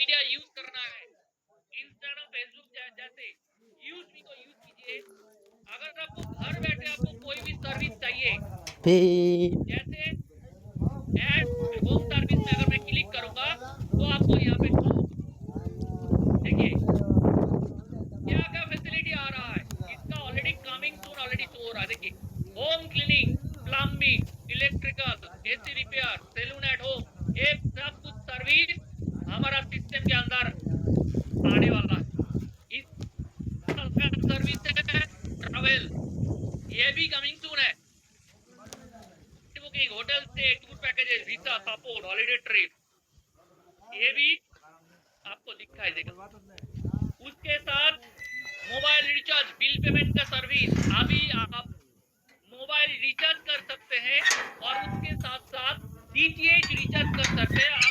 Media use करना है, Instagram Facebook जैसे यूज मी को यूज कीजिए। अगर आपको घर बैठे आपको कोई भी सर्विस चाहिए, जैसे ऐड होम सर्विस में अगर मैं क्लिक करूंगा तो आपको यहाँ पे देखिए क्या क्या फैसिलिटी आ रहा है, इसका already coming soon already show हो रहा है। देखिए home cleaning, plumbing, electrical, AC repair, salon at home, ये सब कुछ सर्विस हमारा सिस्टम के अंदर आने वाला है। इस सर्विस है ट्रैवल, ये भी कमिंग सून है। Booking, hotel stay, tour packages, visa, support, holiday trip, ये भी आपको दिखाई देगा। उसके साथ मोबाइल रिचार्ज, बिल पेमेंट का सर्विस, अभी आप मोबाइल रिचार्ज कर सकते हैं और उसके साथ साथ डीटीएच रिचार्ज कर सकते हैं। आप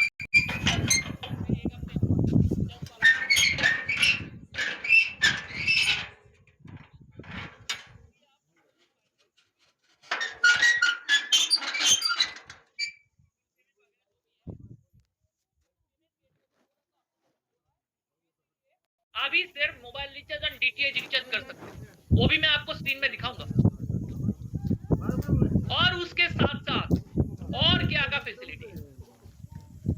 अभी सिर्फ मोबाइल रिचार्ज और डीटीएच रिचार्ज कर सकते हैं, वो भी मैं आपको स्क्रीन में दिखाऊंगा। और उसके साथ साथ और क्या क्या फैसिलिटी है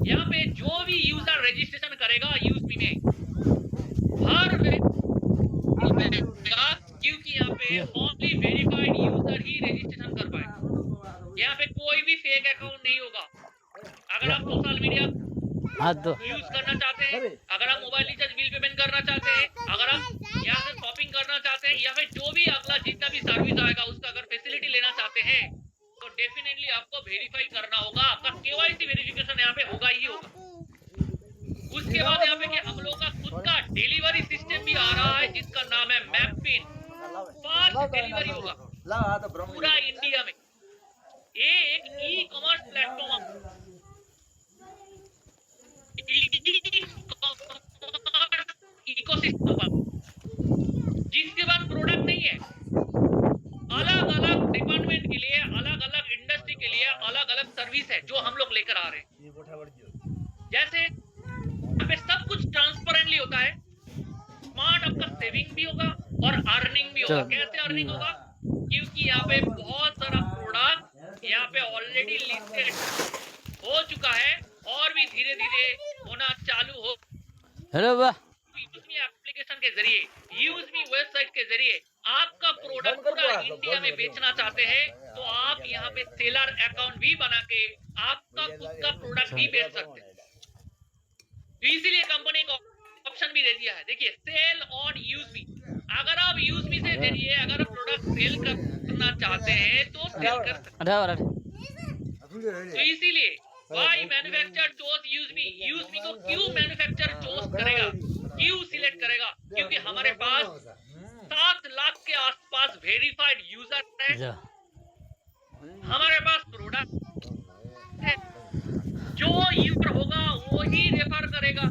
यहाँ पे, जो भी यूजर रजिस्ट्रेशन करेगा यूज़मी में हर क्योंकि यहाँ पे ओनली वेरीफाइड यूजर ही रजिस्ट्रेशन कर पाएगा। यहाँ पे कोई भी फेक अकाउंट नहीं होगा। अगर आप सोशल मीडिया यूज करना चाहते हैं, अगर आप मोबाइल रिचार्ज, बिल पेमेंट करना चाहते हैं, अगर आप यहाँ से शॉपिंग करना चाहते हैं, या फिर जो भी अगला जितना भी सर्विस आएगा उसका अगर फैसिलिटी लेना चाहते हैं तो डेफिनेटली आपको वेरीफाई करना होगा। आपका केवाईसी वेरिफिकेशन यहाँ पे होगा ही होगा। उसके बाद यहाँ पे कि हम लोग का खुद का डिलीवरी सिस्टम भी आ रहा है जिसका नाम है मैपिन। फास्ट डिलीवरी होगा पूरा इंडिया में। ये एक ई कॉमर्स प्लेटफॉर्म इकोसिस्टम, जिसके बाद प्रोडक्ट नहीं है, अलग अलग डिपार्टमेंट के लिए, अलग अलग इंडस्ट्री के लिए अलग अलग सर्विस है जो हम लोग लेकर आ रहे हैं। जैसे यहाँ पे सब कुछ ट्रांसपेरेंटली होता है, स्मार्ट आपका सेविंग भी होगा और अर्निंग भी होगा। कैसे अर्निंग होगा? क्योंकि यहाँ पे बहुत सारा प्रोडक्ट यहाँ पे ऑलरेडी लिस्टेड हो चुका है और भी धीरे धीरे होना चालू हो। यूज़मी एप्लीकेशन के जरिए, यूज़मी वेबसाइट के जरिए आपका प्रोडक्ट पूरा इंडिया में बेचना चाहते हैं तो आप यहाँ पे सेलर अकाउंट भी बना के आपका खुद का प्रोडक्ट भी बेच सकते हैं। तो इसीलिए कंपनी को ऑप्शन भी दे दिया है। देखिए सेल ऑन यूज़मी, अगर आप यूज़मी से जरिए अगर प्रोडक्ट सेल करना चाहते हैं तो सेल कर सकते हैं। तो इसीलिए वाई मैन्युफैक्चर चूज यूज़मी, यूज़मी को क्यों मैन्युफैक्चर चूज करेगा, क्यों सिलेक्ट करेगा? क्योंकि हमारे पास 7 लाख के आसपास वेरीफाइड यूजर है, हमारे पास प्रोडक्ट है, जो यूजर होगा वो ही रेफर करेगा,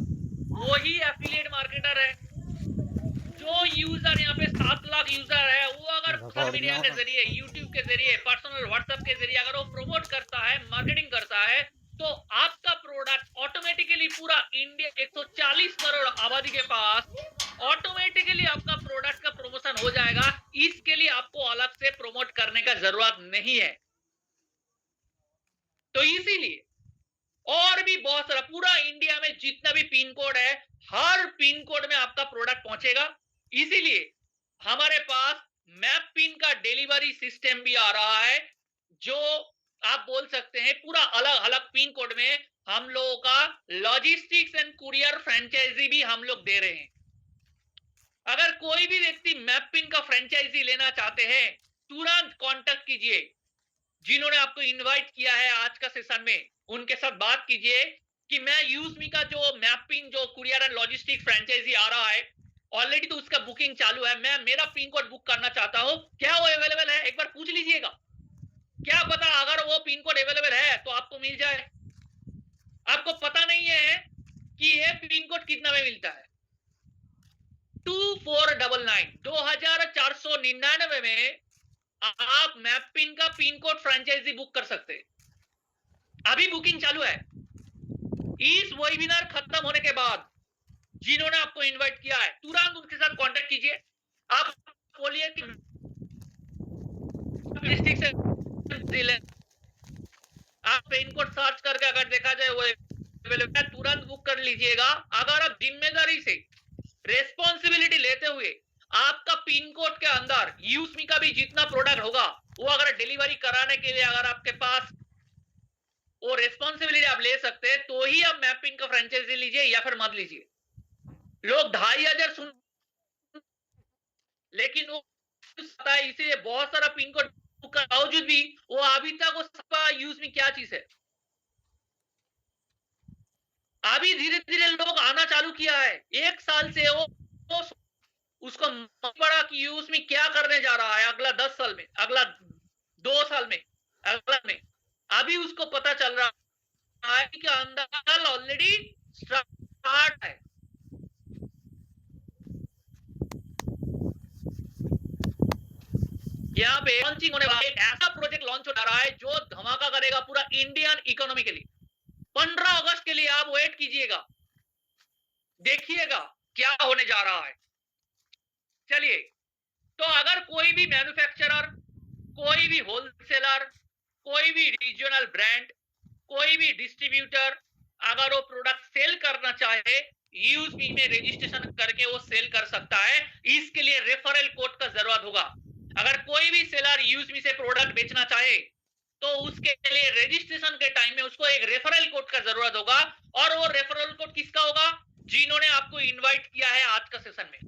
वो ही एफिलिएट मार्केटर है। जो यूजर यहाँ पे 7 लाख यूजर है वो अगर सोशल मीडिया के जरिए, यूट्यूब के जरिए, पर्सनल व्हाट्सएप के जरिए अगर वो प्रमोट करता है, मार्केटिंग करता है तो आपका प्रोडक्ट ऑटोमेटिकली पूरा इंडिया 140 करोड़ आबादी के पास ऑटोमेटिकली आपका प्रोडक्ट का प्रमोशन हो जाएगा। इसके लिए आपको अलग से प्रमोट करने का जरूरत नहीं है। तो इसीलिए और भी बहुत सारा पूरा इंडिया में जितना भी पिन कोड है, हर पिन कोड में आपका प्रोडक्ट पहुंचेगा। इसीलिए हमारे पास मैप पिन का डिलीवरी सिस्टम भी आ रहा है, जो आप बोल सकते हैं पूरा अलग अलग पिन कोड में हम लोगों का लॉजिस्टिक्स एंड कुरियर फ्रेंचाइजी भी हम लोग दे रहे हैं। अगर कोई भी व्यक्ति मैप पिन का फ्रेंचाइजी लेना चाहते हैं तुरंत कांटेक्ट कीजिए। जिन्होंने आपको इनवाइट किया है आज का सेशन में उनके साथ बात कीजिए कि मैं यूज़मी का जो मैपिंग, जो कुरियर एंड लॉजिस्टिक फ्रेंचाइजी आ रहा है ऑलरेडी तो उसका बुकिंग चालू है, मैं मेरा पिन कोड बुक करना चाहता हूं, क्या वो अवेलेबल है? एक बार पूछ लीजिएगा, क्या पता अगर वो पिन कोड अवेलेबल है तो आपको मिल जाए। आपको पता नहीं है कि ये पिन कोड कितना में मिलता है। 2499 में आप मैपिन का पिन कोड फ्रेंचाइजी बुक कर सकते हैं। अभी बुकिंग चालू है। इस वेबिनार खत्म होने के बाद जिन्होंने आपको इनवाइट किया है तुरंत उनके साथ कांटेक्ट कीजिए। आप बोलिए कि डिस्ट्रिक्ट से जिले, आप पिन कोड सर्च करके अगर देखा जाए वो अवेलेबल है, तुरंत बुक कर लीजिएगा। अगर आप जिम्मेदारी से रेस्पॉन्सिबिलिटी लेते हुए आपका पिन कोड के अंदर यूज़मी का भी जितना प्रोडक्ट होगा वो अगर डिलीवरी कराने के लिए अगर आपके पास वो रेस्पॉन्सिबिलिटी आप ले सकते हैं तो ही आप मैपिंग का फ्रेंचाइजी लीजिए या फिर मत लीजिए। लोग 2500 सुन, लेकिन वो पता है इसीलिए बहुत सारा पिन कोड का बावजूद भी वो अभी तक वो सबका यूज में क्या चीज है। अभी धीरे धीरे लोग आना चालू किया है। 1 साल से वो उसको पड़ा कि यूज में क्या करने जा रहा है अगला 10 साल में, अगला 2 साल में, अगला में। अभी उसको पता चल रहा है कि अंदर ऑलरेडी स्टार्ट है। यहाँ पे लॉन्चिंग होने वाला एक ऐसा प्रोजेक्ट लॉन्च हो रहा है जो धमाका करेगा पूरा इंडियन इकोनॉमी के लिए। 15 अगस्त के लिए आप वेट कीजिएगा, देखिएगा क्या होने जा रहा है। चलिए, तो अगर कोई भी मैन्युफैक्चरर, कोई भी होलसेलर, कोई भी रीजनल ब्रांड, कोई भी डिस्ट्रीब्यूटर अगर वो प्रोडक्ट सेल करना चाहे यूएसपी में रजिस्ट्रेशन करके वो सेल कर सकता है। इसके लिए रेफरल कोड का जरूरत होगा। अगर कोई भी सेलर यूएसपी से प्रोडक्ट बेचना चाहे तो उसके लिए रजिस्ट्रेशन के टाइम में उसको एक रेफरल कोड का जरूरत होगा। और वो रेफरल कोड किसका होगा? जिन्होंने आपको इनवाइट किया है आज का सेशन में।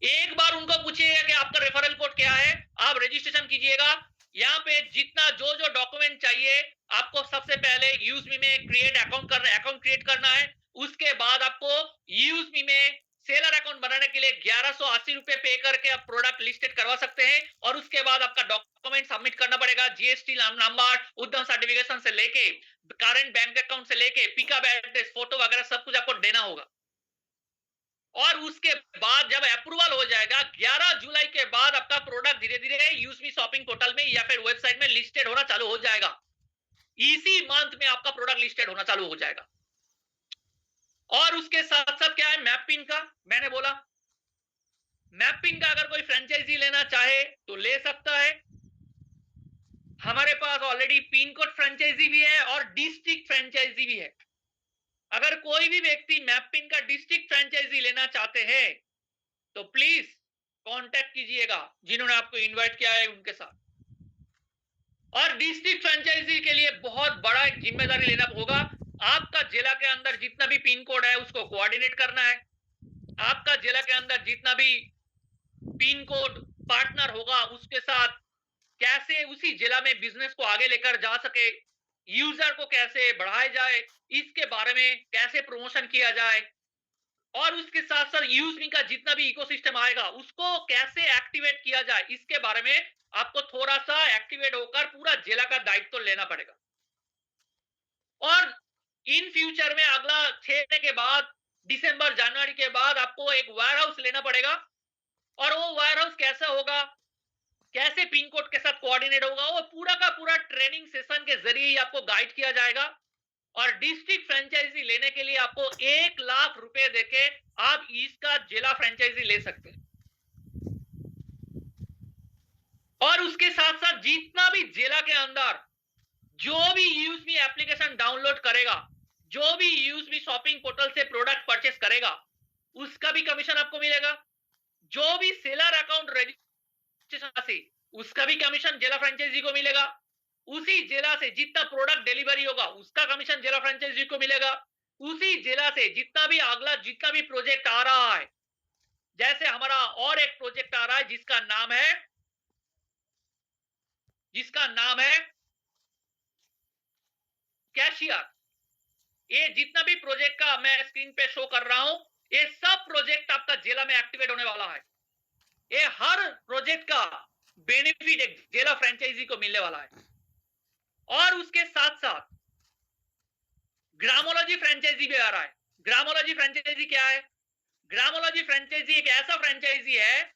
एक बार उनको पूछिएगा कि आपका रेफरल कोड क्या है, आप रजिस्ट्रेशन कीजिएगा। यहाँ पे जितना जो जो डॉक्यूमेंट चाहिए आपको सबसे पहले यूएसपी में अकाउंट क्रिएट करना है। उसके बाद आपको यूएसपी में सेलर अकाउंट बनाने के लिए 1180 रुपए पे करके आप प्रोडक्ट लिस्टेड करवा सकते हैं। और उसके बाद आपका डॉक्यूमेंट सबमिट करना पड़ेगा। जीएसटी नंबर, उद्यम सर्टिफिकेशन से लेके करंट बैंक अकाउंट से लेके पिकअप एड्रेस, फोटो वगैरह सब कुछ आपको देना होगा। और उसके बाद जब अप्रूवल हो जाएगा 11 जुलाई के बाद आपका प्रोडक्ट धीरे धीरे यूएसपी शॉपिंग पोर्टल में या फिर वेबसाइट में लिस्टेड होना चालू हो जाएगा। इसी मंथ में आपका प्रोडक्ट लिस्टेड होना चालू हो जाएगा। और उसके साथ साथ क्या है, मैपिंग का मैंने बोला, मैपिंग का अगर कोई फ्रेंचाइजी लेना चाहे तो ले सकता है। हमारे पास ऑलरेडी पिन कोड फ्रेंचाइजी भी है और डिस्ट्रिक्ट फ्रेंचाइजी भी है। अगर कोई भी व्यक्ति मैपिंग का डिस्ट्रिक्ट फ्रेंचाइजी लेना चाहते हैं तो प्लीज कांटेक्ट कीजिएगा जिन्होंने आपको इनवाइट किया है उनके साथ। और डिस्ट्रिक्ट फ्रेंचाइजी के लिए बहुत बड़ा एक जिम्मेदारी लेना होगा। आपका जिला के अंदर जितना भी पिन कोड है उसको कोऑर्डिनेट करना है। आपका जिला के अंदर जितना भी पिन कोड पार्टनर होगा उसके साथ कैसे उसी जिला में बिजनेस को आगे लेकर जा सके, यूजर को कैसे बढ़ाया जाए, इसके बारे में कैसे प्रमोशन किया जाए। और उसके साथ साथ यूएसपी का जितना भी इकोसिस्टम आएगा उसको कैसे एक्टिवेट किया जाए, इसके बारे में आपको थोड़ा सा एक्टिवेट होकर पूरा जिला का दायित्व लेना पड़ेगा। और इन फ्यूचर में अगला 6 महीने के बाद, दिसंबर जनवरी के बाद आपको एक वेयर हाउस लेना पड़ेगा। और वो वेयर हाउस कैसा होगा, कैसे पिन कोड के साथ कोऑर्डिनेट होगा, वो पूरा का पूरा ट्रेनिंग सेशन के जरिए ही आपको गाइड किया जाएगा। और डिस्ट्रिक्ट फ्रेंचाइजी लेने के लिए आपको 1 लाख रुपए देके आप इसका जिला फ्रेंचाइजी ले सकते हैं। और उसके साथ साथ जितना भी जिला के अंदर जो भी यूएसपी एप्लीकेशन डाउनलोड करेगा, जो भी यूएसपी शॉपिंग पोर्टल से प्रोडक्ट परचेस करेगा, उसका भी कमीशन आपको मिलेगा। जो भी सेलर अकाउंट रजिस्ट्रेशन से उसका भी कमीशन जिला फ्रेंचाइजी को मिलेगा। उसी जिला से जितना प्रोडक्ट डिलीवरी होगा उसका कमीशन जिला फ्रेंचाइजी को मिलेगा। उसी जिला से जितना भी अगला जितना भी प्रोजेक्ट आ रहा है, जैसे हमारा और एक प्रोजेक्ट आ रहा है जिसका नाम है कैशियर। ये जितना भी प्रोजेक्ट का मैं स्क्रीन पे शो कर रहा हूं, ये सब प्रोजेक्ट आपका जिला में एक्टिवेट होने वाला है। ये हर प्रोजेक्ट का बेनिफिट एक जिला फ्रेंचाइजी को मिलने वाला है। और उसके साथ साथ ग्रामोलॉजी फ्रेंचाइजी भी आ रहा है। ग्रामोलॉजी फ्रेंचाइजी क्या है? ग्रामोलॉजी फ्रेंचाइजी एक ऐसा फ्रेंचाइजी है,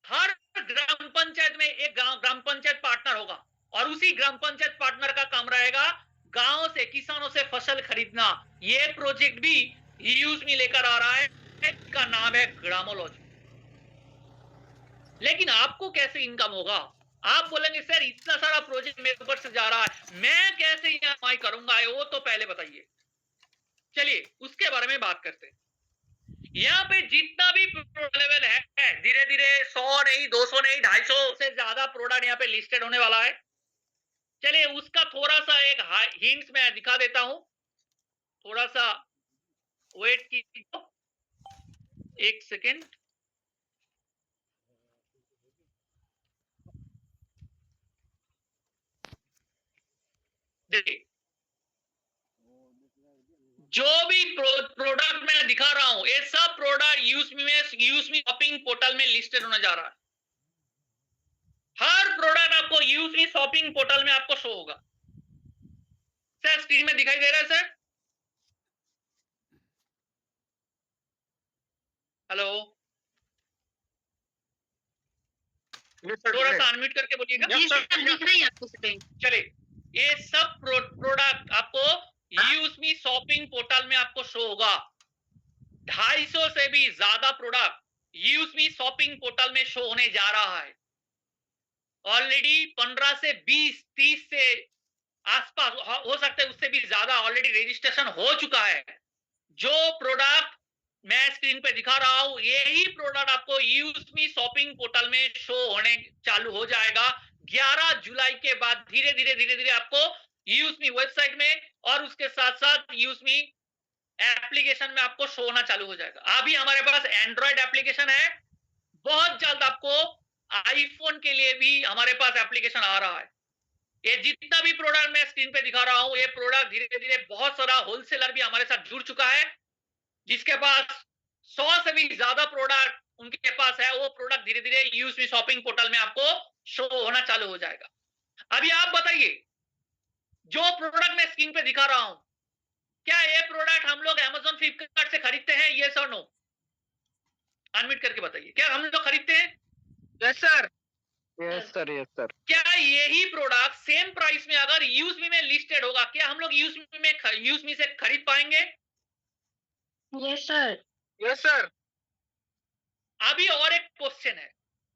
हर ग्राम पंचायत में एक ग्राम पंचायत पार्टनर होगा और उसी ग्राम पंचायत पार्टनर का काम रहेगा गांव से किसानों से फसल खरीदना। ये प्रोजेक्ट भी यूज में लेकर आ रहा है, इसका नाम है ग्रामोलॉजी। लेकिन आपको कैसे इनकम होगा? आप बोलेंगे सर इतना सारा प्रोजेक्ट मेरे ऊपर से जा रहा है, मैं कैसे ईएमआई करूंगा, वो तो पहले बताइए। चलिए उसके बारे में बात करते हैं। यहाँ पे जितना भी लेवल है, धीरे धीरे 100 नहीं, 200 नहीं, 250 से ज्यादा प्रोडक्ट यहाँ पे लिस्टेड होने वाला है। चलिए उसका थोड़ा सा एक हिंट्स मैं दिखा देता हूं, थोड़ा सा वेट कीजिए, एक सेकेंड। देखिए जो भी प्रोडक्ट मैं दिखा रहा हूं, ये सब प्रोडक्ट यूजमी शॉपिंग पोर्टल में लिस्टेड होने जा रहा है। हर प्रोडक्ट आपको यूजमी शॉपिंग पोर्टल में आपको शो होगा। सर स्क्रीन में दिखाई दे रहा है सर? हेलो, थोड़ा सा अनम्यूट करके बोलिएगा। दिख रही है आपको स्क्रीन? चलिए ये सब प्रोडक्ट आपको यूजमी शॉपिंग पोर्टल में आपको शो होगा। 250 से भी ज्यादा प्रोडक्ट यूजमी शॉपिंग पोर्टल में शो होने जा रहा है। ऑलरेडी 15 से 20, 30 से आसपास हो सकता है, उससे भी ज्यादा ऑलरेडी रजिस्ट्रेशन हो चुका है। जो प्रोडक्ट मैं स्क्रीन पे दिखा रहा हूं, यही प्रोडक्ट आपको यूजमी शॉपिंग पोर्टल में शो होने चालू हो जाएगा 11 जुलाई के बाद। धीरे धीरे आपको यूजमी वेबसाइट में और उसके साथ साथ यूजमी एप्लीकेशन में आपको शो होना चालू हो जाएगा। अभी हमारे पास एंड्रॉइड एप्लीकेशन है, बहुत जल्द आपको आईफोन के लिए भी हमारे पास एप्लीकेशन आ रहा है। ये जितना भी प्रोडक्ट मैं स्क्रीन पे दिखा रहा हूं, ये प्रोडक्ट धीरे धीरे बहुत सारा होलसेलर भी हमारे साथ जुड़ चुका है, जिसके पास 100 से भी ज्यादा प्रोडक्ट उनके पास है। वो प्रोडक्ट धीरे धीरे यूजमी शॉपिंग पोर्टल में आपको शो होना चालू हो जाएगा। अभी आप बताइए, जो प्रोडक्ट मैं स्क्रीन पे दिखा रहा हूं, क्या ये प्रोडक्ट हम लोग अमेजोन फ्लिपकार्ट से खरीदते हैं? यस और नो? अनम्यूट करके बताइए, क्या हम लोग खरीदते हैं? Yes sir. Yes sir, yes sir. क्या यही प्रोडक्ट सेम प्राइस में अगर यूजमी में लिस्टेड होगा, क्या हम लोग यूजमी से खरीद पाएंगे? Yes sir. Yes sir. अभी और एक क्वेश्चन है,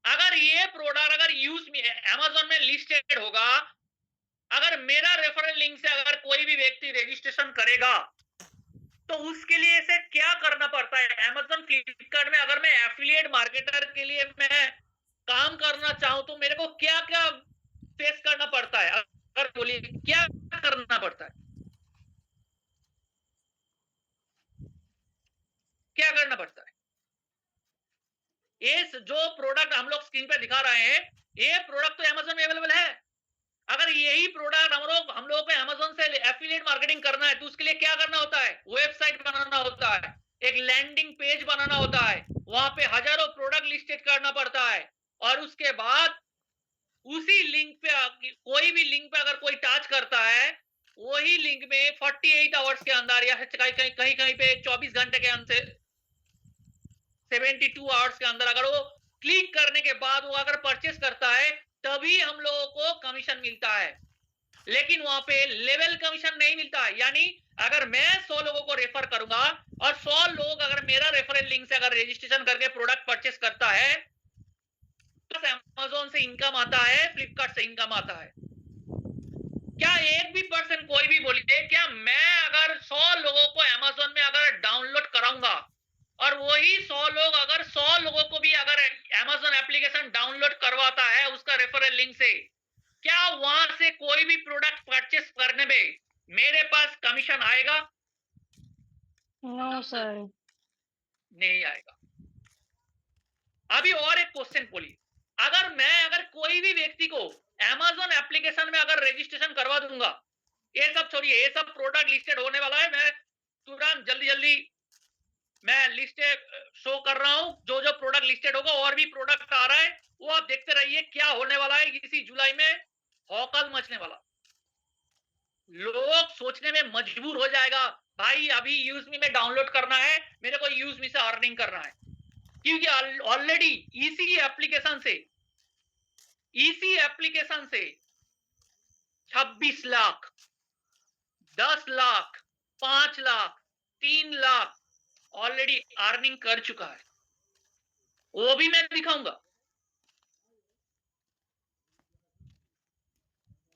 अगर ये प्रोडक्ट अगर यूजमी अमेजोन में लिस्टेड होगा, अगर मेरा रेफरल लिंक से अगर कोई भी व्यक्ति रजिस्ट्रेशन करेगा, तो उसके लिए इसे क्या करना पड़ता है? अमेजोन फ्लिपकार्ट में अगर मैं एफिलिएट मार्केटर के लिए मैं काम करना चाहूं, तो मेरे को क्या क्या फेस करना पड़ता है? अगर बोलिए क्या करना पड़ता है, क्या करना पड़ता है? ये जो प्रोडक्ट हम लोग स्क्रीन पे दिखा रहे हैं, ये प्रोडक्ट तो अमेजोन में अवेलेबल है। अगर यही प्रोडक्ट हम लोग को अमेजोन से एफिलिएट मार्केटिंग करना है, तो उसके लिए क्या करना होता है? वेबसाइट बनाना होता है, एक लैंडिंग पेज बनाना होता है, वहां पे हजारों प्रोडक्ट लिस्टेड करना पड़ता है, और उसके बाद उसी लिंक पे कोई भी लिंक पे अगर कोई टच करता है, वही लिंक में 48 आवर्स के अंदर या कहीं कहीं पे 24 घंटे के अंदर 72 आवर्स के अंदर अगर वो क्लिक करने के बाद वो अगर परचेस करता है, तभी हम लोगों को कमीशन मिलता है। लेकिन वहां पे लेवल कमीशन नहीं मिलता है। यानी अगर मैं 100 लोगों को रेफर करूंगा और 100 लोग अगर मेरा रेफरल लिंक से अगर रजिस्ट्रेशन करके प्रोडक्ट परचेस करता है, तो अमेजोन से इनकम आता है, फ्लिपकार्ट से इनकम आता है। क्या एक भी पर्सन कोई भी बोलिए, क्या मैं अगर 100 लोगों को अमेजोन में अगर डाउनलोड कराऊंगा और वही 100 लोग अगर 100 लोगों को भी अगर अमेजोन एप्लीकेशन डाउनलोड करवाता है उसका रेफरल लिंक से, क्या वहां से कोई भी प्रोडक्ट परचेस करने में मेरे पास कमीशन आएगा? No sir. नहीं आएगा। अभी और एक क्वेश्चन बोलिए, अगर कोई भी व्यक्ति को अमेजोन एप्लीकेशन में अगर रजिस्ट्रेशन करवा दूंगा, ये सब छोड़िए, ये सब प्रोडक्ट लिस्टेड होने वाला है, मैं तुरंत जल्दी मैं लिस्ट शो कर रहा हूं। जो जो प्रोडक्ट लिस्टेड होगा, और भी प्रोडक्ट आ रहा है, वो आप देखते रहिए क्या होने वाला है। इसी जुलाई में हौकल मचने वाला, लोग सोचने में मजबूर हो जाएगा, भाई अभी यूजमी में डाउनलोड करना है, मेरे को यूजमी से अर्निंग करना है। क्योंकि ऑलरेडी इसी एप्लीकेशन से 26 लाख, 10 लाख, 5 लाख, 3 लाख, ऑलरेडी अर्निंग कर चुका है, वो भी मैं दिखाऊंगा।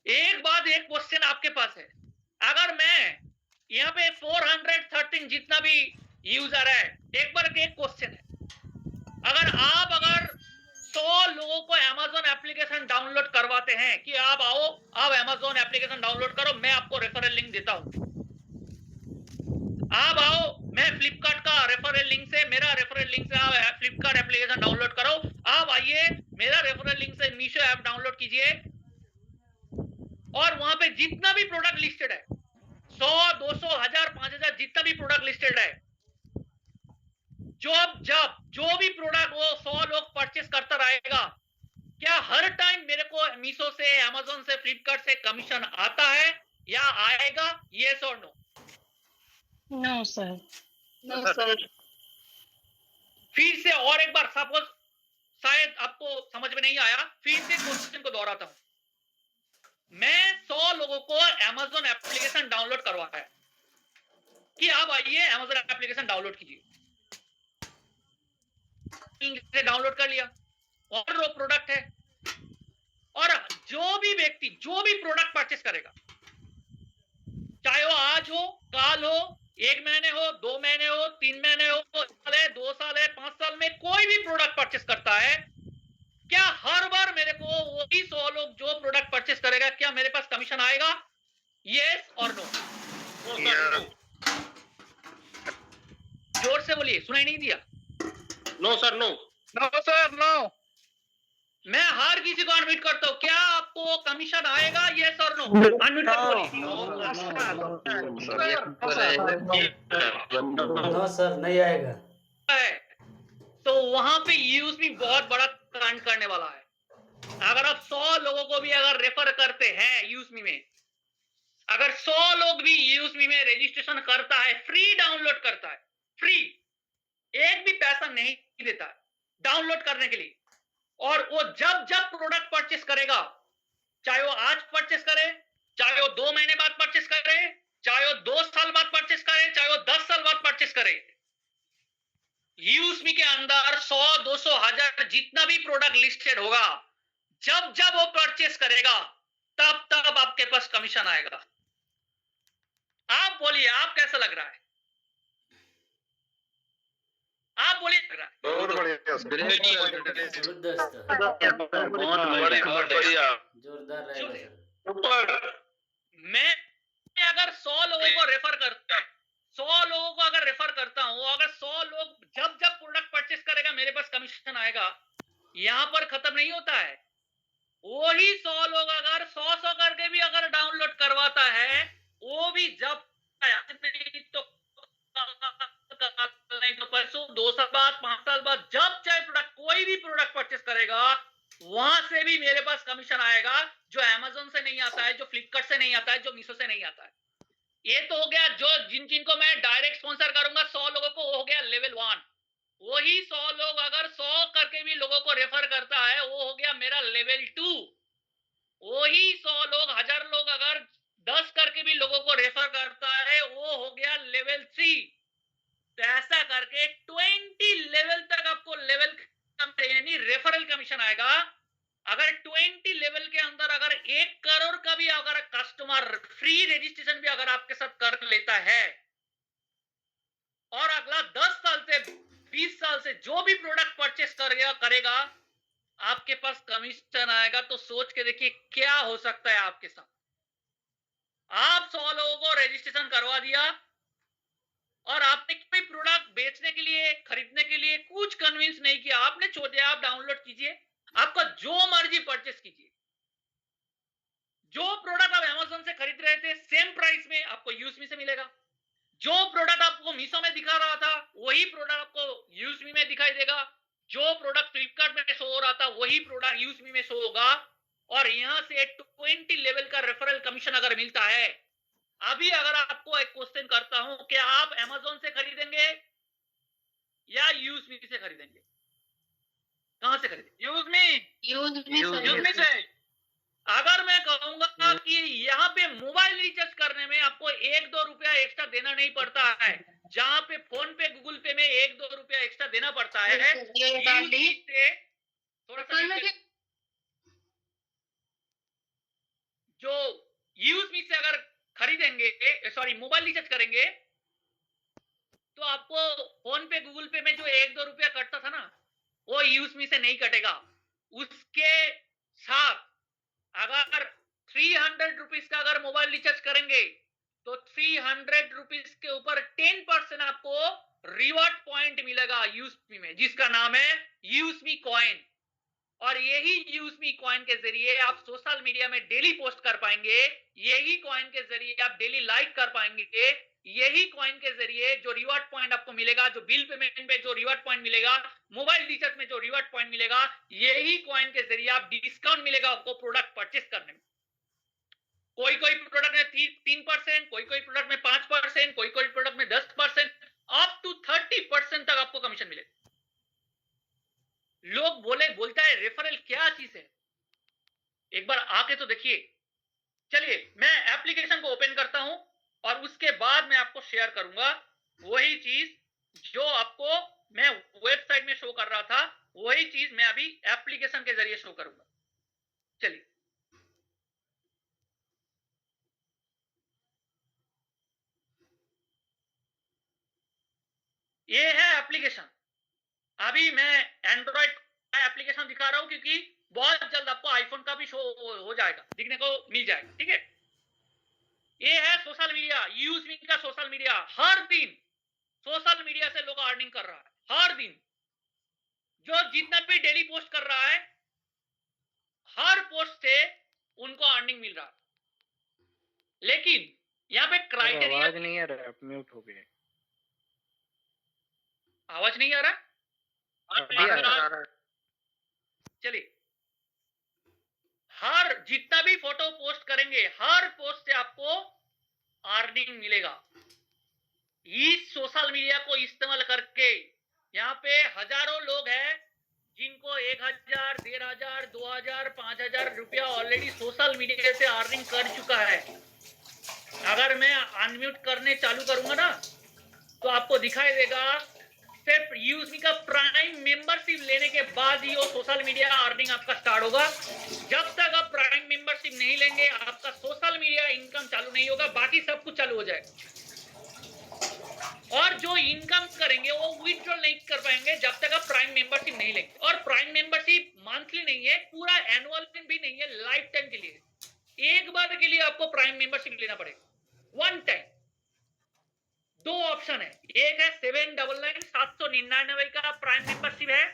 एक बात, एक क्वेश्चन आपके पास है, अगर मैं यहाँ पे 413 जितना भी यूजर है, एक बार एक क्वेश्चन है, अगर 100 लोगों को Amazon एप्लीकेशन डाउनलोड करवाते हैं कि आप आओ, आप Amazon एप्लीकेशन डाउनलोड करो, मैं आपको रेफरल लिंक देता हूं, आप आओ, मैं फ्लिपकार्ट का रेफरल लिंक से, मेरा रेफरल लिंक से आप फ्लिपकार्ट एप्लीकेशन डाउनलोड करो, आप आइए मेरा रेफरल लिंक से मीशो ऐप डाउनलोड कीजिए, और वहां पे जितना भी प्रोडक्ट लिस्टेड है, 100, 200, 1000, 5000 जितना भी प्रोडक्ट लिस्टेड है, जो भी प्रोडक्ट वो 100 लोग परचेस करता रहेगा, क्या हर टाइम मेरे को मीशो से, Amazon से, फ्लिपकार्ट से कमीशन आता है या आएगा? यस और no? No sir. No sir. फिर से और एक बार, सपोज शायद आपको समझ में नहीं आया, फिर से क्वेश्चन को दोहराता हूं, मैं 100 लोगों को Amazon एप्लीकेशन डाउनलोड करवाया है कि आप आइए Amazon एप्लीकेशन डाउनलोड कीजिए, डाउनलोड कर लिया और वो प्रोडक्ट है, और जो भी व्यक्ति जो भी प्रोडक्ट परचेस करेगा, चाहे वो आज हो, काल हो, 1 महीने हो, 2 महीने हो, 3 महीने हो, 1 साल है, 2 साल है, 5 साल में कोई भी प्रोडक्ट परचेस करता है, क्या हर बार मेरे को वही 100 लोग जो प्रोडक्ट परचेस करेगा, क्या मेरे पास कमीशन आएगा? यस और नो? जोर से बोलिए, सुनाई नहीं दिया? No sir, no. No sir, no. मैं हर किसी को अनम्यूट करता हूं, क्या आपको कमीशन आएगा? यस और नो? अनम्यूट कर बोलिए। नो सर, नहीं आएगा। तो वहां पे यूज भी बहुत बड़ा कांड करने वाला है। अगर आप 100 लोगों को भी अगर रेफर करते हैं यूजमी में, अगर 100 लोग भी यूजमी में रजिस्ट्रेशन करता है, फ्री डाउनलोड करता है, फ्री, एक भी पैसा नहीं देता है डाउनलोड करने के लिए, और वो जब जब प्रोडक्ट परचेस करेगा, चाहे वो आज परचेस करे, चाहे वो 2 महीने बाद परचेस करे, चाहे वो 2 साल बाद परचेस करे, चाहे वो 10 साल बाद परचेस करे, यूजमी के अंदर 100, 200, 1000 जितना भी प्रोडक्ट लिस्टेड होगा, जब जब वो परचेस करेगा, तब तब आपके पास कमीशन आएगा। आप बोलिए, आप कैसा लग रहा है? आप बोलिए, लग रहा है? बहुत बढ़िया। जबरदस्त, बहुत बढ़िया। जोरदार रहेगा सर। मैं अगर 100 लोगों को रेफर करता, 100 लोगों को अगर रेफर करता हूं, अगर 100 लोग जब जब प्रोडक्ट परचेस करेगा मेरे पास कमीशन आएगा, यहां पर खत्म नहीं होता है। वही 100 लोग अगर 100 करके भी अगर डाउनलोड करवाता है, वो भी जब नहीं तो परसों, 2 साल बाद, 5 साल बाद, जब चाहे प्रोडक्ट, कोई भी प्रोडक्ट परचेस करेगा, वहां से भी मेरे पास कमीशन आएगा, जो Amazon से नहीं आता है, जो फ्लिपकार्ट से नहीं आता है, जो मीशो से नहीं आता है। ये तो हो गया जो जिनको मैं डायरेक्ट स्पॉन्सर करूंगा 100 लोगों को, वो हो गया लेवल 1। वही 100 लोग अगर 100 करके भी लोगों को रेफर करता है, वो हो गया मेरा लेवल 2। वही 100 लोग, 1000 लोग अगर 10 करके भी लोगों को रेफर करता है, वो हो गया लेवल 3। तो ऐसा करके 20 लेवल तक आपको लेवल यानी रेफरल कमीशन आएगा। अगर 20 लेवल के अंदर अगर 1 करोड़ का भी अगर कस्टमर फ्री रजिस्ट्रेशन भी अगर आपके साथ कर लेता है, और अगला 10 साल से 20 साल से जो भी प्रोडक्ट परचेस करेगा, आपके पास कमीशन आएगा, तो सोच के देखिए क्या हो सकता है आपके साथ। आप 100 लोगों को रजिस्ट्रेशन करवा दिया, और आपने कोई प्रोडक्ट बेचने के लिए, खरीदने के लिए कुछ कन्विंस नहीं किया, आपने छोड़ दिया, आप डाउनलोड कीजिए, आपका जो मर्जी परचेस कीजिए। जो प्रोडक्ट आप Amazon से खरीद रहे थे, सेम प्राइस में आपको यूजमी से मिलेगा। जो प्रोडक्ट आपको मीशो में दिखा रहा था, वही प्रोडक्ट आपको यूजमी में दिखाई देगा। जो प्रोडक्ट फ्लिपकार्ट में शो हो रहा था, वही प्रोडक्ट यूजमी में शो होगा। और यहां से 20 लेवल का रेफरल कमीशन अगर मिलता है, अभी अगर आपको एक क्वेश्चन करता हूं, क्या आप Amazon से खरीदेंगे या यूजमी से खरीदेंगे? कहां से खरीदेंगे? यूजमी से। अगर मैं कहूंगा कि यहाँ पे मोबाइल रिचार्ज करने में आपको 1-2 रुपया एक्स्ट्रा देना नहीं पड़ता है, जहां पे फोन पे गूगल पे में 1-2 रुपया एक्स्ट्रा देना पड़ता है, USP से थोड़ा सा जो USP से अगर खरीदेंगे, सॉरी मोबाइल रिचार्ज करेंगे, तो आपको फोन पे गूगल पे में जो 1-2 रुपया कटता था ना, वो USP से नहीं कटेगा। उसके साथ अगर 300 रुपीज का अगर मोबाइल रिचार्ज करेंगे तो 300 रुपीज के ऊपर 10% आपको रिवॉर्ड पॉइंट मिलेगा USP में, जिसका नाम है USP कॉइन। और यही USP कॉइन के जरिए आप सोशल मीडिया में डेली पोस्ट कर पाएंगे, यही कॉइन के जरिए आप डेली लाइक कर पाएंगे, यही कॉइन के जरिए जो रिवॉर्ड पॉइंट आपको मिलेगा, जो बिल पेमेंट पे जो रिवॉर्ड पॉइंट मिलेगा, मोबाइल रिचार्ज में जो रिवॉर्ड पॉइंट मिलेगा, यही कॉइन के जरिए आप डिस्काउंट मिलेगा आपको प्रोडक्ट परचेस करने में। कोई कोई प्रोडक्ट में 3%, कोई कोई प्रोडक्ट में 5%, कोई कोई प्रोडक्ट में 10%, अप टू 30% तक आपको कमीशन मिलेगा। लोग बोलता है रेफरल क्या चीज है, एक बार आके तो देखिए। चलिए मैं एप्लीकेशन को ओपन करता हूं और उसके बाद मैं आपको शेयर करूंगा वही चीज जो आपको मैं वेबसाइट में शो कर रहा था, वही चीज मैं अभी एप्लीकेशन के जरिए शो करूंगा। चलिए ये है एप्लीकेशन। अभी मैं एंड्रॉइड का एप्लीकेशन दिखा रहा हूं क्योंकि बहुत जल्द आपको आईफोन का भी शो हो जाएगा, दिखने को मिल जाएगा, ठीक है। ये है सोशल मीडिया, USP का सोशल मीडिया। हर दिन सोशल मीडिया से लोग अर्निंग कर रहा है, हर दिन जो जितना भी डेली पोस्ट कर रहा है, हर पोस्ट से उनको अर्निंग मिल रहा है। लेकिन यहाँ पे क्राइटेरिया, आवाज नहीं आ रहा, आप म्यूट हो गए। आवाज नहीं आ रहा? चलिए, हर जितना भी फोटो पोस्ट करेंगे, हर पोस्ट से आपको अर्निंग मिलेगा। इस सोशल मीडिया को इस्तेमाल करके यहाँ पे हजारों लोग हैं जिनको 1000, 1500, 2000, 5000 रुपया ऑलरेडी सोशल मीडिया से अर्निंग कर चुका है। अगर मैं अनम्यूट करने चालू करूंगा ना तो आपको दिखाई देगा सिर्फ USP का प्राइम मेंबरशिप लेने के बाद ही वो सोशल मीडिया अर्निंग आपका स्टार्ट होगा। जब तक आप प्राइम मेंबरशिप नहीं लेंगे आपका सोशल मीडिया इनकम चालू नहीं होगा, बाकी सब कुछ चालू हो जाएगा। और जो इनकम करेंगे वो विथड्रॉल नहीं कर पाएंगे जब तक आप प्राइम मेंबरशिप नहीं लेंगे। और प्राइम मेंबरशिप मंथली नहीं है, पूरा एनुअल भी नहीं है, लाइफ टाइम के लिए। एक बार के लिए आपको प्राइम मेंबरशिप लेना पड़ेगा, वन टाइम। दो ऑप्शन है, एक है 799 799 का प्राइम मेंबरशिप है।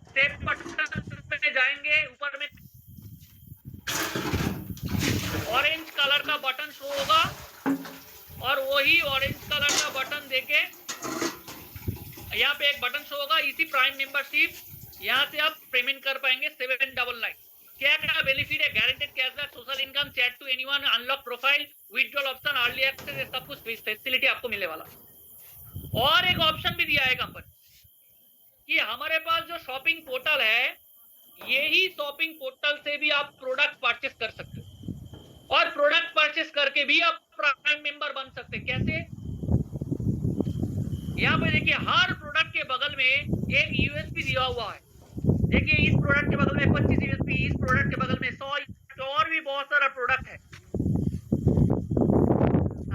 सेव बटन पे जाएंगे, ऊपर में ऑरेंज कलर का बटन शो होगा और वही ऑरेंज कलर का बटन देके यहाँ पे एक बटन शो होगा, इसी प्राइम मेंबरशिप, यहाँ से आप पेमेंट कर पाएंगे 799। क्या क्या बेनिफिट है? Guaranteed cashback, social income, chat to anyone, unlock profile, withdrawal option, early access, ये सब कुछ फैसिलिटी आपको मिलने वाला। और एक ऑप्शन भी दिया है कंपनी कि हमारे पास जो शॉपिंग पोर्टल है, यही शॉपिंग पोर्टल से भी आप प्रोडक्ट परचेस कर सकते हो और प्रोडक्ट परचेस करके भी आप प्राइम मेंबर बन सकते हैं। कैसे? यहाँ पे देखिए, हर प्रोडक्ट के बगल में एक USP दिया हुआ है। देखिए, इस प्रोडक्ट के बगल में 25 USP, इस प्रोडक्ट के बगल में 100, और भी बहुत सारा प्रोडक्ट है।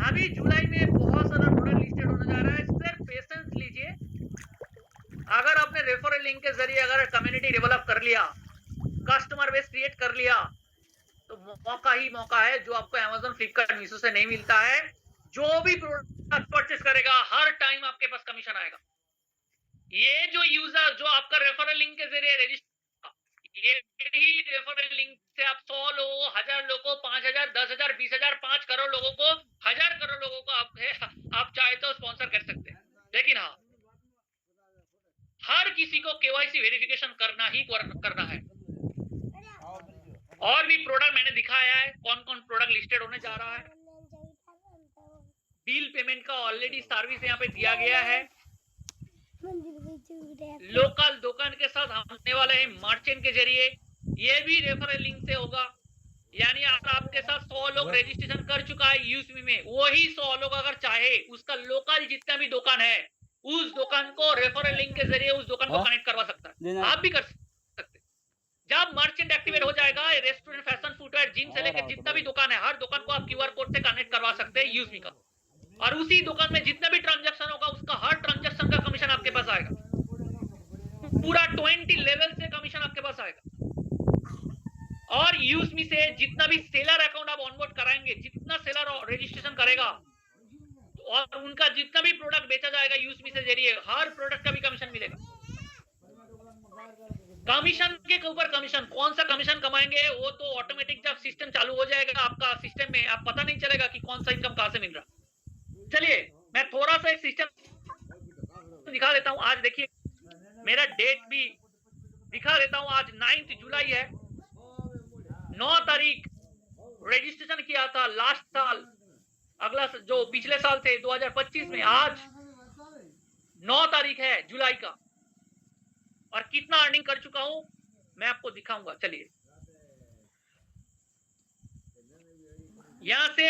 अभी जुलाई में बहुत सारा प्रोडक्ट लिस्टेड होने जा रहा है, सिर्फ पेशेंस लीजिए। अगर आपने रेफरल लिंक के जरिए अगर कम्युनिटी डेवलप कर लिया, कस्टमर बेस क्रिएट कर लिया, तो मौका ही मौका है जो आपको Amazon, फ्लिपकार्ट, मीशो से नहीं मिलता है। जो भी प्रोडक्ट परचेस करेगा हर टाइम आपके पास कमीशन आएगा। ये जो यूजर जो आपका रेफरल लिंक के जरिए रजिस्टर, यही रेफरल लिंक से आप 100 लोगों, 1000 लोगों, 5000, 10,000, 20,000, 5 करोड़ लोगों को, 1000 करोड़ लोगों को आप चाहे तो स्पॉन्सर कर सकते हैं। लेकिन हाँ, हर किसी को KYC वेरिफिकेशन करना ही करना है। और भी प्रोडक्ट मैंने दिखाया है, कौन कौन प्रोडक्ट लिस्टेड होने जा रहा है। बिल पेमेंट का ऑलरेडी सर्विस यहाँ पे दिया गया है। लोकल दुकान के साथ होने वाले हैं मर्चेंट के जरिए, ये भी रेफरल लिंक से होगा। यानी अगर आपके साथ 100 लोग रजिस्ट्रेशन कर चुका है यूएसबी में, वही 100 लोग अगर चाहे उसका लोकल जितना भी दुकान है उस दुकान को रेफरल लिंक के जरिए उस दुकान को कनेक्ट करवा सकता है। आप भी कर सकते हैं। जब मर्चेंट एक्टिवेट हो जाएगा, रेस्टोरेंट, फैशन, फुटवेयर, जिम से लेकर जितना भी दुकान है, हर दुकान को आप क्यूआर कोड से कनेक्ट करवा सकते हैं यूएसबी का, और उसी दुकान में जितना भी ट्रांजैक्शन होगा उसका हर ट्रांजैक्शन का कमीशन आपके पास आएगा। पूरा 20 लेवल से कमीशन आपके पास आएगा। और यूएसबी से जितना भी सेलर अकाउंट आप ऑनबोर्ड कराएंगे, जितना सेलर रजिस्ट्रेशन करेगा और उनका जितना भी प्रोडक्ट बेचा जाएगा यूएसबी से जरिए, हर प्रोडक्ट का भी कमीशन मिलेगा। कमीशन के ऊपर कमीशन, कौन सा कमीशन कमाएंगे वो तो ऑटोमेटिक जब सिस्टम चालू हो जाएगा आपका सिस्टम में, आप पता नहीं चलेगा कि कौन सा इनकम कहां से मिल रहा। चलिए मैं थोड़ा सा एक सिस्टम दिखा देता हूं। आज देखिए मेरा डेट भी दिखा देता हूं। आज 9 जुलाई है। 9 तारीख रजिस्ट्रेशन किया था लास्ट साल, अगला जो पिछले साल थे 2025 में। आज 9 तारीख है जुलाई का, और कितना अर्निंग कर चुका हूं मैं आपको दिखाऊंगा। चलिए यहां से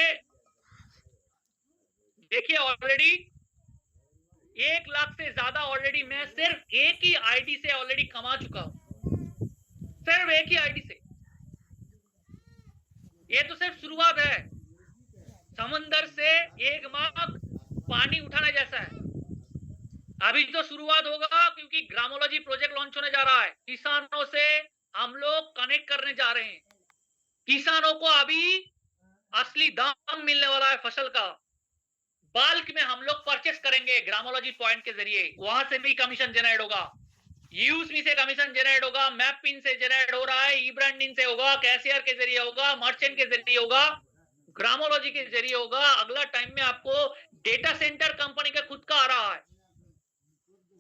देखिए, ऑलरेडी 1 लाख से ज्यादा ऑलरेडी मैं सिर्फ एक ही आईडी से ऑलरेडी कमा चुका हूं, सिर्फ एक ही आईडी से। ये तो सिर्फ शुरुआत है, समंदर से एक मग पानी उठाने जैसा है। अभी तो शुरुआत होगा, क्योंकि ग्रामोलॉजी प्रोजेक्ट लॉन्च होने जा रहा है। किसानों से हम लोग कनेक्ट करने जा रहे हैं। किसानों को अभी असली दाम मिलने वाला है फसल का। बल्क में हम लोग परचेस करेंगे ग्रामोलॉजी पॉइंट के जरिए, वहां से भी कमीशन जनरेट होगा, यूएसबी से कमीशन जनरेट होगा, मैप पिन से जनरेट हो रहा है, ई ब्रांडिंग से होगा, कैशियर के जरिए होगा, मर्चेंट के जरिए होगा, ग्रामोलॉजी के जरिए होगा। अगला टाइम में आपको डेटा सेंटर कंपनी का खुद का आ रहा है।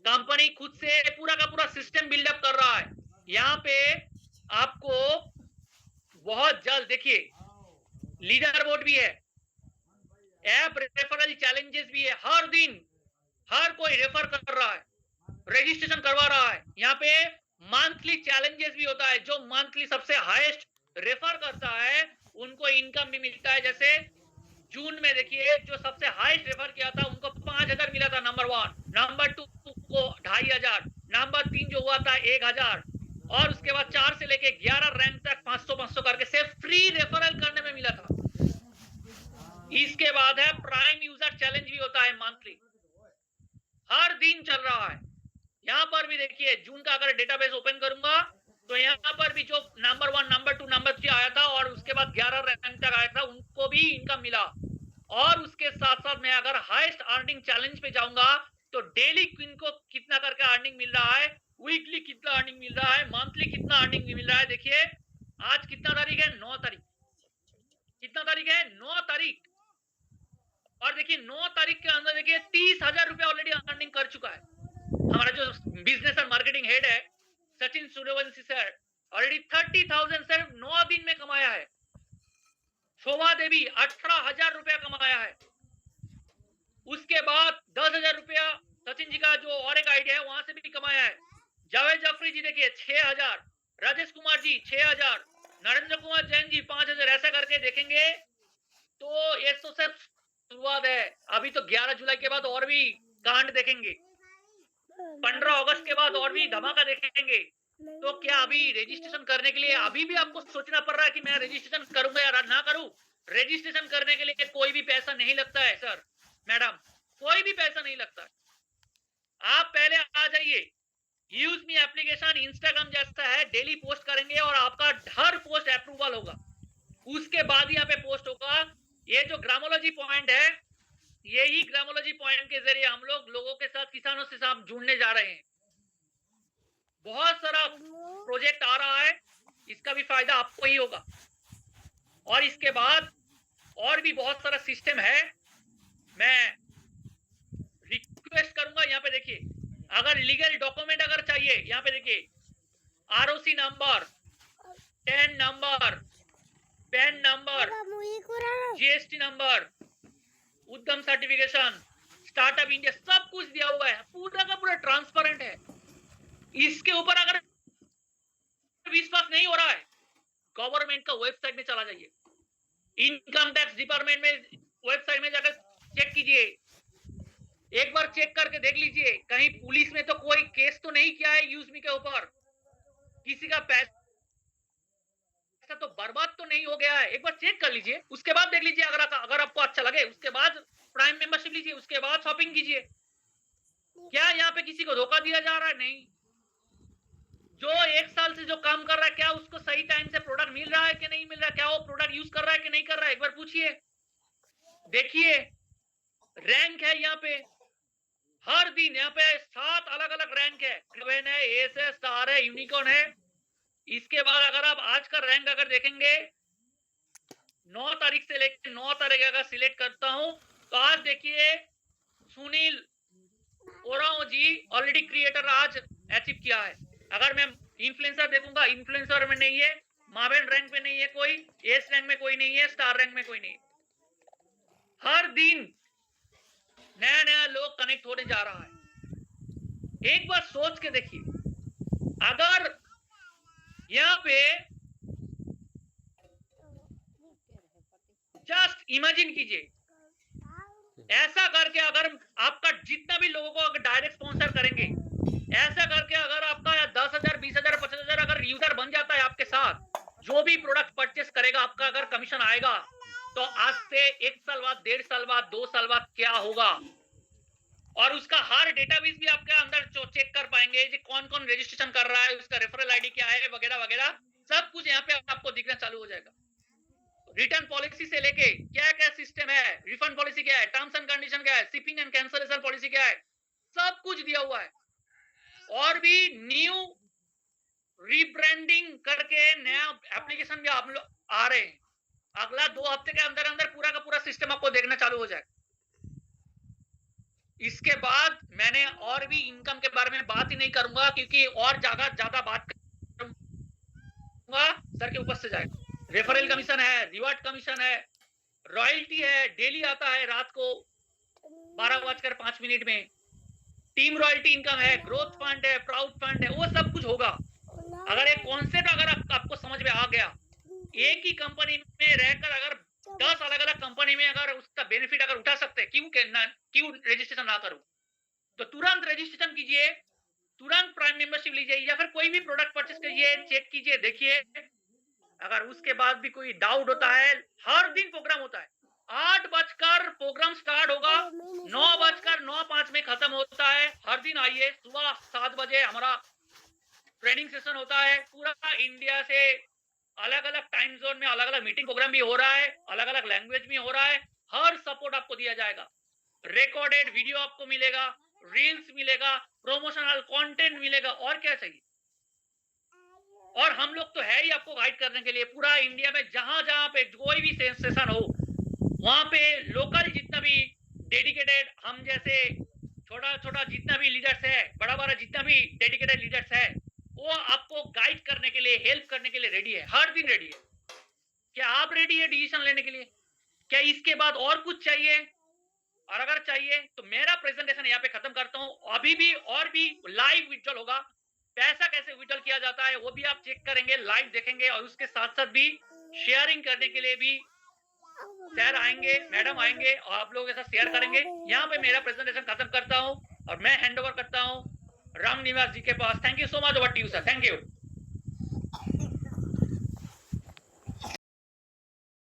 कंपनी खुद से पूरा का पूरा सिस्टम बिल्डअप कर रहा है। यहाँ पे आपको बहुत जल्द देखिए लीडर बोर्ड भी है, ऐप रेफरल चैलेंजेस भी है। हर दिन हर कोई रेफर कर रहा है, रजिस्ट्रेशन करवा रहा है। यहाँ पे मंथली चैलेंजेस भी होता है। जो मंथली सबसे हाईएस्ट रेफर करता है उनको इनकम भी मिलता है। जैसे जून में देखिए जो सबसे हाईएस्ट रेफर किया था उनको 5000 मिला था, नंबर 1। नंबर 2 को 2500, नंबर 3 जो हुआ था 1000, और उसके बाद 4 से लेके 11 रैंक तक 500 करके सिर्फ फ्री रेफरल करने में मिला था। इसके बाद है प्राइम यूजर चैलेंज भी होता है मंथली, हर दिन चल रहा है। यहाँ पर भी देखिए जून का अगर डेटाबेस ओपन करूंगा तो यहाँ पर भी जो नंबर 1, नंबर 2, नंबर 3 आया था और उसके बाद 11 रैंक तक आया था, उनको भी इनकम मिला। और उसके साथ साथ मैं अगर हाईएस्ट अर्निंग चैलेंज पे जाऊंगा तो डेली इनको कितना करके अर्निंग मिल रहा है, वीकली कितना अर्निंग मिल रहा है, मंथली कितना अर्निंग मिल रहा है। देखिए आज कितना तारीख है, 9 तारीख। कितना तारीख है, 9 तारीख। और देखिए 9 तारीख के अंदर देखिए 30,000 रुपए ऑलरेडी अर्निंग कर चुका है हमारा जो बिजनेस और मार्केटिंग हेड है सचिन सूर्यवंशी सर। ऑलरेडी 30,000 सिर्फ 9 दिन में कमाया है। शोभा देवी 18,000 रुपया कमाया है। उसके बाद 10,000 रुपया सचिन जी का जो और एक आइडिया है वहां से भी कमाया है। जावेद जाफरी जी देखिए 6,000, राजेश कुमार जी 6,000, नरेंद्र कुमार जैन जी 5,000। ऐसा करके देखेंगे तो ये तो सिर्फ शुरुआत है। अभी तो 11 जुलाई के बाद और भी कांड देखेंगे, 15 अगस्त के बाद और भी धमाका देखेंगे। तो क्या अभी रजिस्ट्रेशन करने के लिए अभी भी आपको सोचना पड़ रहा है कि मैं रजिस्ट्रेशन करूंगा या ना करूं? रजिस्ट्रेशन करने के लिए कोई भी पैसा नहीं लगता है सर, मैडम, कोई भी पैसा नहीं लगता है। आप पहले आ जाइए, यूज मी एप्लीकेशन इंस्टाग्राम जैसा है, डेली पोस्ट करेंगे और आपका हर पोस्ट अप्रूवल होगा। उसके बाद यहाँ पे पोस्ट होगा। ये जो ग्रामोलॉजी पॉइंट है, यही ग्रामोलॉजी पॉइंट के जरिए हम लोग लोगों के साथ, किसानों से साथ जुड़ने जा रहे हैं। बहुत सारा प्रोजेक्ट आ रहा है, इसका भी फायदा आपको ही होगा। और इसके बाद और भी बहुत सारा सिस्टम है। मैं रिक्वेस्ट करूंगा, यहाँ पे देखिए अगर लीगल डॉक्यूमेंट अगर चाहिए, यहाँ पे देखिए ROC number, 10 number, pan number, GST number, उद्यम सर्टिफिकेशन, स्टार्टअप इंडिया, सब कुछ दिया हुआ है। पूरा का पूरा ट्रांसपेरेंट है। इसके ऊपर अगर विश्वास नहीं हो रहा है गवर्नमेंट का वेबसाइट में चला जाइए, इनकम टैक्स डिपार्टमेंट में वेबसाइट में जाकर चेक कीजिए, एक बार चेक करके देख लीजिए कहीं पुलिस में तो कोई केस तो नहीं किया है यूजमी के ऊपर, किसी का पैसा तो बर्बाद तो नहीं हो गया है, एक बार चेक कर लीजिए, उसके बाद देख लीजिए अगर आपको अच्छा लगे उसके बाद प्राइम मेंबरशिप लीजिए, उसके बाद शॉपिंग कीजिए। क्या यहाँ पे किसी को धोखा दिया जा रहा है? नहीं। जो 1 साल से जो काम कर रहा है क्या उसको सही टाइम से प्रोडक्ट मिल रहा है कि नहीं मिल रहा है, क्या वो प्रोडक्ट यूज कर रहा है कि नहीं कर रहा है, एक बार पूछिए। देखिए रैंक है यहाँ पे, हर दिन यहाँ पे 7 अलग अलग रैंक है, ग्रेवन है, एस है, स्टार है, यूनिकॉर्न है। इसके बाद अगर आप आज का रैंक अगर देखेंगे 9 तारीख से लेकर 9 तारीख अगर सिलेक्ट करता हूं तो आज देखिए सुनील ओराओ जी ऑलरेडी क्रिएटर आज अचीव किया है। अगर मैं इन्फ्लुएंसर देखूंगा, इन्फ्लुएंसर में नहीं है, मावेन रैंक में नहीं है कोई, एस रैंक में कोई नहीं है, स्टार रैंक में कोई नहीं। हर दिन नया नया लोग कनेक्ट होने जा रहा है। एक बार सोच के देखिए, अगर यहाँ पे जस्ट इमेजिन कीजिए, ऐसा करके अगर आपका जितना भी लोगों को अगर डायरेक्ट स्पॉन्सर करेंगे, ऐसा करके अगर आपका 10,000 20,000 50,000 अगर यूजर बन जाता है आपके साथ, जो भी प्रोडक्ट परचेस करेगा आपका अगर कमीशन आएगा, तो आज से 1 साल बाद, 1.5 साल बाद, 2 साल बाद क्या होगा, और उसका हर डेटाबेस भी आपके अंदर चेक कर पाएंगे कि कौन कौन रजिस्ट्रेशन कर रहा है, उसका रेफरल आईडी क्या है, वगैरह वगैरह सब कुछ यहाँ पे आपको दिखना चालू हो जाएगा। रिटर्न पॉलिसी से लेके क्या क्या सिस्टम है, रिफंड पॉलिसी क्या है, टर्म्स एंड कंडीशन क्या है, शिपिंग एंड कैंसलेशन पॉलिसी क्या है, सब कुछ दिया हुआ है। और भी न्यू रीब्रांडिंग करके नया एप्लीकेशन भी आप लोग आ रहे हैं, अगला 2 हफ्ते के अंदर अंदर पूरा का पूरा सिस्टम आपको देखना चालू हो जाएगा। इसके बाद मैंने और भी इनकम के बारे में बात ही नहीं करूंगा, क्योंकि और ज्यादा बात करूंगा सर के ऊपर से जाएगा। रेफरल कमीशन है, रिवार्ड कमीशन है, रॉयल्टी है, डेली आता है रात को 12:05 में, टीम रॉयल्टी इनकम है, ग्रोथ फंड है, प्राउड फंड है, वो सब कुछ होगा। अगर एक कॉन्सेप्ट अगर आपको समझ में आ गया, एक ही कंपनी में रहकर अगर 10 अलग अलग कंपनी में अगर उसका बेनिफिट अगर उठा सकते हैं, क्यों रजिस्ट्रेशन ना करूं? तो तुरंत रजिस्ट्रेशन कीजिए, तुरंत प्राइम मेंबरशिप लीजिए, या फिर कोई भी प्रोडक्ट परचेस कीजिए, चेक कीजिए, देखिए। अगर उसके बाद भी कोई डाउट होता है, हर दिन प्रोग्राम होता है, 8 बजकर प्रोग्राम स्टार्ट होगा, 9:05 में खत्म होता है। हर दिन आइए, सुबह 7 बजे हमारा ट्रेनिंग सेशन होता है। पूरा इंडिया से अलग अलग टाइम जोन में अलग अलग मीटिंग प्रोग्राम भी हो रहा है, अलग अलग लैंग्वेज में हो रहा है। हर सपोर्ट आपको दिया जाएगा, रिकॉर्डेड वीडियो आपको मिलेगा, रील्स मिलेगा, प्रमोशनल कंटेंट मिलेगा, और क्या चाहिए। और हम लोग तो है ही आपको गाइड करने के लिए, पूरा इंडिया में जहां जहां पे कोई भी सेशन हो, वहां पे लोकल जितना भी डेडिकेटेड हम जैसे छोटा छोटा जितना भी लीडर्स है, बड़ा बड़ा जितना भी डेडिकेटेड लीडर्स है, वो आपको गाइड करने के लिए, हेल्प करने के लिए रेडी है, हर दिन रेडी है। क्या आप रेडी है डिसीजन लेने के लिए? क्या इसके बाद और कुछ चाहिए? और अगर चाहिए तो मेरा प्रेजेंटेशन यहाँ पे खत्म करता हूँ। अभी भी और भी लाइव विड्रॉल होगा, पैसा कैसे विड्रॉल किया जाता है वो भी आप चेक करेंगे, लाइव देखेंगे, और उसके साथ साथ भी शेयरिंग करने के लिए भी सर आएंगे, मैडम आएंगे, और आप लोगों के साथ शेयर करेंगे। यहाँ पे मेरा प्रेजेंटेशन खत्म करता हूँ और मैं हैंड ओवर करता हूँ राम निवास जी के पास। Thank you so much. Over to you sir. Thank you.